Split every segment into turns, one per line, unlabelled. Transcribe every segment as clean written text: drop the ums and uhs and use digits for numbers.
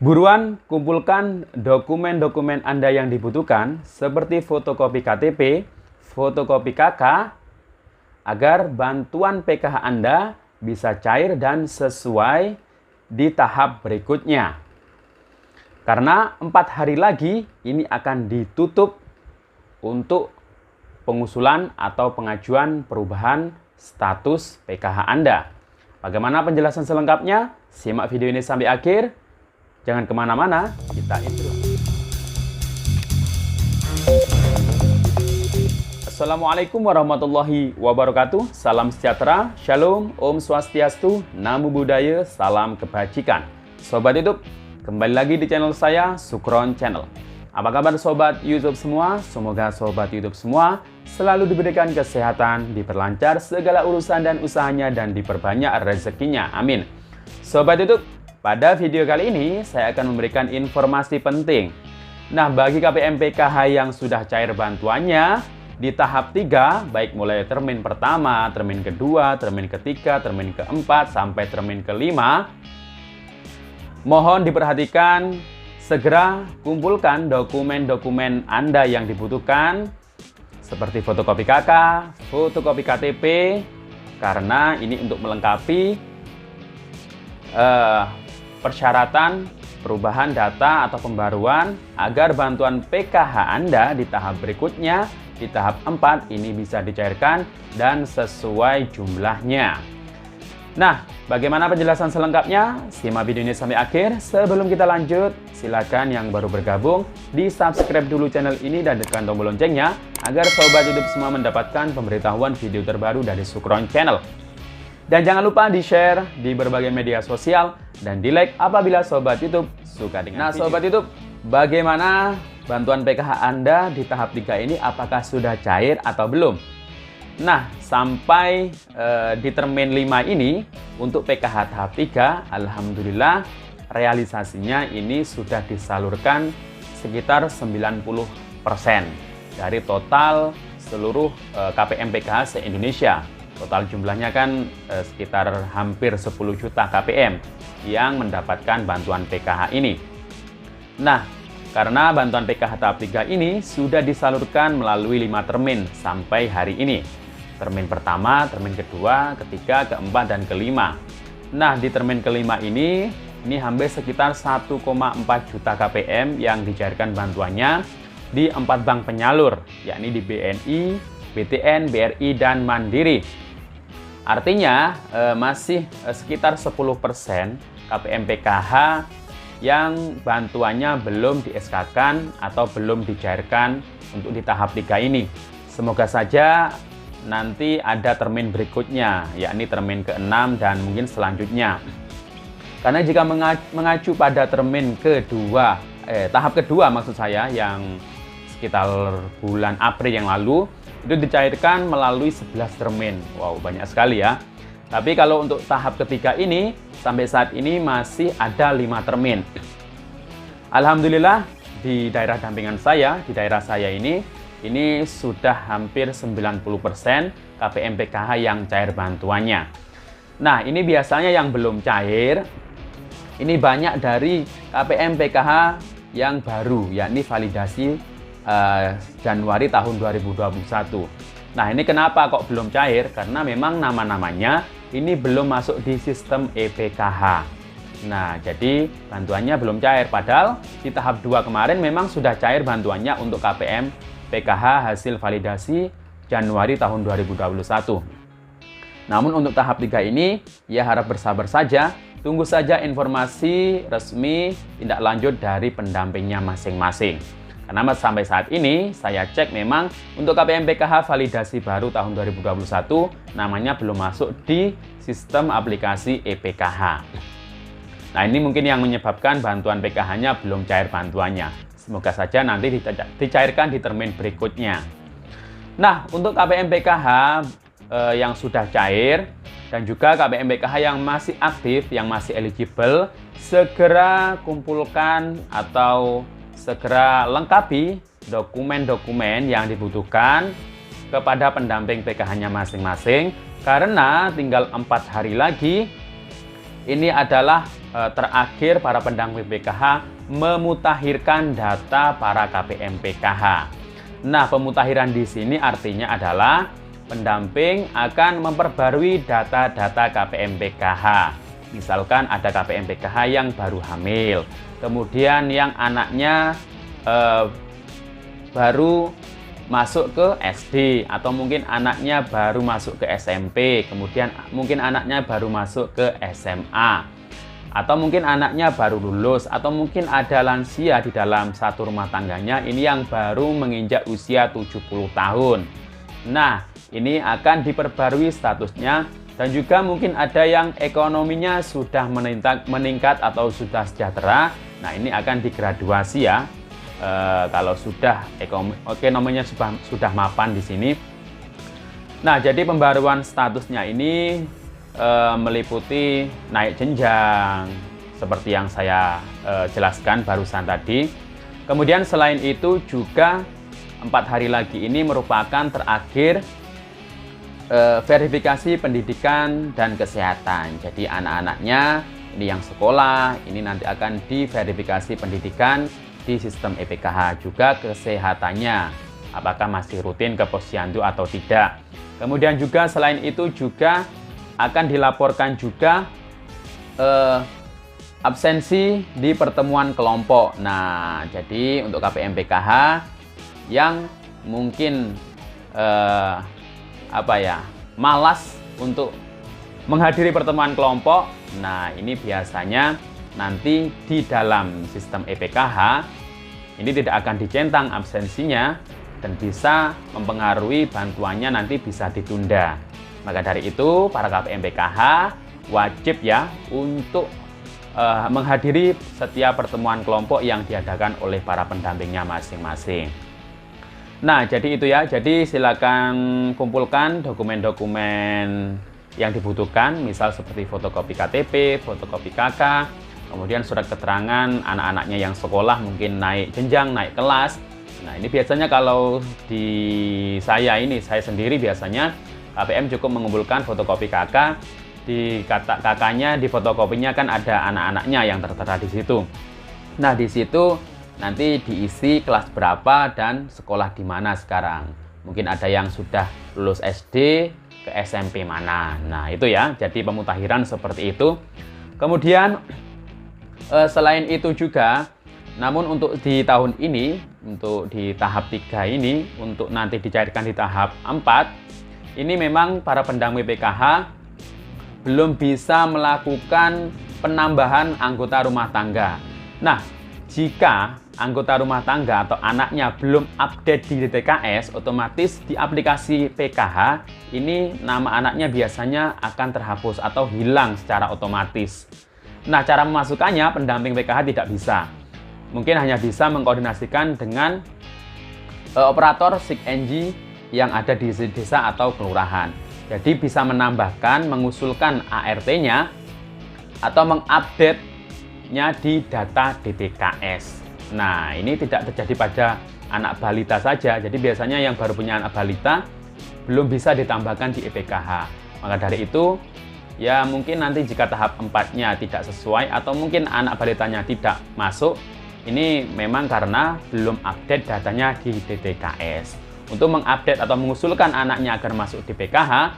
Buruan kumpulkan dokumen-dokumen Anda yang dibutuhkan seperti fotokopi KTP, fotokopi KK, agar bantuan PKH Anda bisa cair dan sesuai di tahap berikutnya. Karena 4 hari lagi ini akan ditutup untuk pengusulan atau pengajuan perubahan status PKH Anda. Bagaimana penjelasan selengkapnya? Simak video ini sampai akhir. Jangan kemana-mana, kita intro. Assalamualaikum warahmatullahi wabarakatuh. Salam sejahtera, shalom, om swastiastu, namo buddhaya, salam kebajikan. Sobat YouTube, kembali lagi di channel saya, Sukron Channel. Apa kabar sobat YouTube semua? Semoga sobat YouTube semua selalu diberikan kesehatan, diperlancar segala urusan dan usahanya, dan diperbanyak rezekinya. Amin. Sobat YouTube, pada video kali ini saya akan memberikan informasi penting. Nah, bagi KPM PKH yang sudah cair bantuannya di tahap 3, baik mulai termin pertama, termin kedua, termin ketiga, termin keempat, sampai termin kelima, mohon diperhatikan, segera kumpulkan dokumen-dokumen Anda yang dibutuhkan seperti fotokopi KK, fotokopi KTP, karena ini untuk melengkapi persyaratan perubahan data atau pembaruan agar bantuan PKH Anda di tahap berikutnya, di tahap 4 ini bisa dicairkan dan sesuai jumlahnya. Nah, bagaimana penjelasan selengkapnya? Simak video ini sampai akhir. Sebelum kita lanjut, silakan yang baru bergabung di subscribe dulu channel ini dan tekan tombol loncengnya agar sobat YouTube semua mendapatkan pemberitahuan video terbaru dari Sukron Channel. Dan jangan lupa di-share di berbagai media sosial dan di-like apabila sobat YouTube suka dengan video. Nah, sobat YouTube, bagaimana bantuan PKH Anda di tahap 3 ini? Apakah sudah cair atau belum? Nah, sampai di termin 5 ini untuk PKH tahap 3, alhamdulillah realisasinya ini sudah disalurkan sekitar 90% dari total seluruh KPM PKH se-Indonesia. Total jumlahnya kan sekitar hampir 10 juta KPM yang mendapatkan bantuan PKH ini. Nah, karena bantuan PKH tahap 3 ini sudah disalurkan melalui 5 termin sampai hari ini. Termin pertama, termin kedua, ketiga, keempat, dan kelima. Nah, di termin kelima ini hampir sekitar 1,4 juta KPM yang dicairkan bantuannya di 4 bank penyalur, yakni di BNI, BTN, BRI, dan Mandiri. Artinya masih sekitar 10% KPM PKH yang bantuannya belum di-SK-kan atau belum dicairkan untuk di tahap 3 ini. Semoga saja nanti ada termin berikutnya, yakni termin ke-6 dan mungkin selanjutnya. Karena jika mengacu pada termin kedua, tahap kedua maksud saya, yang sekitar bulan April yang lalu, itu dicairkan melalui 11 termin. Wow, banyak sekali ya. Tapi kalau untuk tahap ketiga ini, sampai saat ini masih ada 5 termin. Alhamdulillah, di daerah dampingan saya, di daerah saya ini sudah hampir 90% KPM PKH yang cair bantuannya. Nah, ini biasanya yang belum cair, ini banyak dari KPM PKH yang baru, yakni validasi Januari tahun 2021. Nah, ini kenapa kok belum cair? Karena memang nama-namanya ini belum masuk di sistem EPKH. Nah, jadi bantuannya belum cair. Padahal di tahap 2 kemarin memang sudah cair bantuannya untuk KPM PKH hasil validasi Januari tahun 2021. Namun untuk tahap 3 ini, ya harap bersabar saja. Tunggu saja informasi resmi tindak lanjut dari pendampingnya masing-masing. Karena sampai saat ini saya cek memang untuk KPM PKH validasi baru tahun 2021 namanya belum masuk di sistem aplikasi EPKH. Nah, ini mungkin yang menyebabkan bantuan PKH-nya belum cair bantuannya. Semoga saja nanti dicairkan di termin berikutnya. Nah, untuk KPM PKH yang sudah cair dan juga KPM PKH yang masih aktif, yang masih eligible, segera kumpulkan atau segera lengkapi dokumen-dokumen yang dibutuhkan kepada pendamping PKH-nya masing-masing, karena tinggal 4 hari lagi ini adalah terakhir para pendamping PKH memutakhirkan data para KPM PKH. Nah, pemutakhiran di sini artinya adalah pendamping akan memperbarui data-data KPM PKH. Misalkan ada KPM PKH yang baru hamil, kemudian yang anaknya baru masuk ke SD, atau mungkin anaknya baru masuk ke SMP, kemudian mungkin anaknya baru masuk ke SMA, atau mungkin anaknya baru lulus, atau mungkin ada lansia di dalam satu rumah tangganya ini yang baru menginjak usia 70 tahun. Nah, ini akan diperbarui statusnya, dan juga mungkin ada yang ekonominya sudah meningkat atau sudah sejahtera. Nah, ini akan digraduasi ya. Kalau sudah ekonominya sudah mapan di sini. Nah, jadi pembaruan statusnya ini meliputi naik jenjang seperti yang saya jelaskan barusan tadi. Kemudian selain itu juga 4 hari lagi ini merupakan terakhir verifikasi pendidikan dan kesehatan. Jadi anak-anaknya ini yang sekolah ini nanti akan diverifikasi pendidikan di sistem EPKH, juga kesehatannya apakah masih rutin ke posyandu atau tidak. Kemudian juga selain itu juga akan dilaporkan juga absensi di pertemuan kelompok. Nah, jadi untuk KPM PKH yang mungkin malas untuk menghadiri pertemuan kelompok, nah ini biasanya nanti di dalam sistem EPKH ini tidak akan dicentang absensinya dan bisa mempengaruhi bantuannya nanti bisa ditunda. Maka dari itu para KPM PKH wajib ya untuk menghadiri setiap pertemuan kelompok yang diadakan oleh para pendampingnya masing-masing. Nah, jadi itu ya. Jadi silakan kumpulkan dokumen-dokumen yang dibutuhkan, misal seperti fotokopi KTP, fotokopi KK, kemudian surat keterangan anak-anaknya yang sekolah mungkin naik jenjang, naik kelas. Nah, ini biasanya kalau di saya sendiri biasanya KPM cukup mengumpulkan fotokopi KK. Di kakaknya, di fotokopinya kan ada anak-anaknya yang tertera di situ. Nah, di situ nanti diisi kelas berapa dan sekolah di mana sekarang. Mungkin ada yang sudah lulus SD ke SMP mana. Nah, itu ya. Jadi pemutakhiran seperti itu. Kemudian selain itu juga, namun untuk di tahun ini, untuk di tahap 3 ini, untuk nanti dicairkan di tahap 4, ini memang para pendamping PKH belum bisa melakukan penambahan anggota rumah tangga. Nah, jika anggota rumah tangga atau anaknya belum update di DTKS, otomatis di aplikasi PKH, ini nama anaknya biasanya akan terhapus atau hilang secara otomatis. Nah, cara memasukkannya pendamping PKH tidak bisa. Mungkin hanya bisa mengkoordinasikan dengan operator SIG-NG yang ada di desa atau kelurahan. Jadi bisa menambahkan, mengusulkan ART-nya atau mengupdate-nya di data DTKS. Nah, ini tidak terjadi pada anak balita saja. Jadi biasanya yang baru punya anak balita belum bisa ditambahkan di EPKH. Maka dari itu, ya mungkin nanti jika tahap 4-nya tidak sesuai atau mungkin anak balitanya tidak masuk, ini memang karena belum update datanya di DTKS. Untuk mengupdate atau mengusulkan anaknya agar masuk di PKH,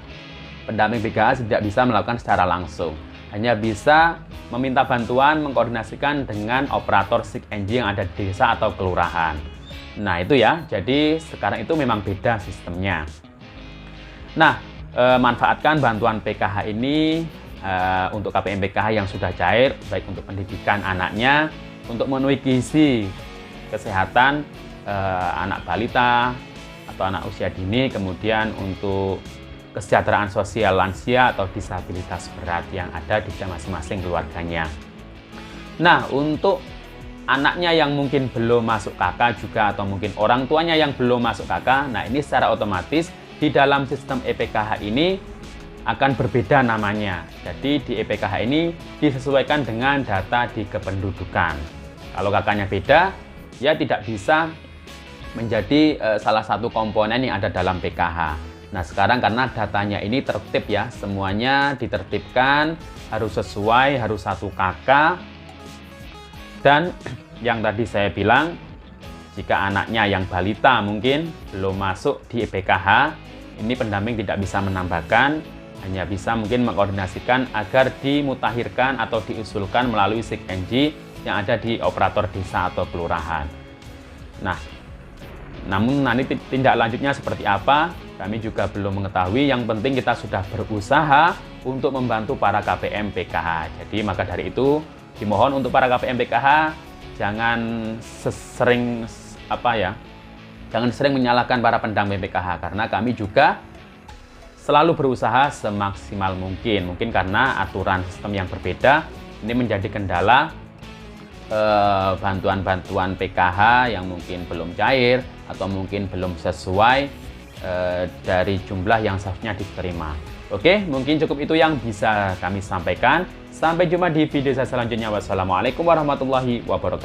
pendamping PKH tidak bisa melakukan secara langsung. Hanya bisa meminta bantuan, mengkoordinasikan dengan operator SIG-NG yang ada di desa atau kelurahan. Nah, itu ya. Jadi sekarang itu memang beda sistemnya. Nah, manfaatkan bantuan PKH ini untuk KPM PKH yang sudah cair, baik untuk pendidikan anaknya, untuk memenuhi gizi kesehatan anak balita atau anak usia dini, kemudian untuk kesejahteraan sosial lansia atau disabilitas berat yang ada di masing-masing keluarganya. Nah, untuk anaknya yang mungkin belum masuk KK juga, atau mungkin orang tuanya yang belum masuk KK, nah ini secara otomatis di dalam sistem EPKH ini akan berbeda namanya. Jadi di EPKH ini disesuaikan dengan data di kependudukan. Kalau kakaknya beda, ya tidak bisa menjadi salah satu komponen yang ada dalam PKH. Nah, sekarang karena datanya ini tertib ya, semuanya ditertibkan, harus sesuai, harus 1 KK. Dan yang tadi saya bilang, jika anaknya yang balita mungkin belum masuk di PKH, ini pendamping tidak bisa menambahkan, hanya bisa mungkin mengkoordinasikan agar dimutakhirkan atau diusulkan melalui SIG-NG yang ada di operator desa atau kelurahan. Nah, namun nanti tindak lanjutnya seperti apa, kami juga belum mengetahui. Yang penting kita sudah berusaha untuk membantu para KPM PKH. Jadi maka dari itu dimohon untuk para KPM PKH jangan sering menyalahkan para pendamping PKH, karena kami juga selalu berusaha semaksimal mungkin. Mungkin karena aturan sistem yang berbeda ini menjadi kendala, bantuan-bantuan PKH yang mungkin belum cair atau mungkin belum sesuai dari jumlah yang seharusnya diterima. Oke, mungkin cukup itu yang bisa kami sampaikan. Sampai jumpa di video saya selanjutnya. Wassalamualaikum warahmatullahi wabarakatuh.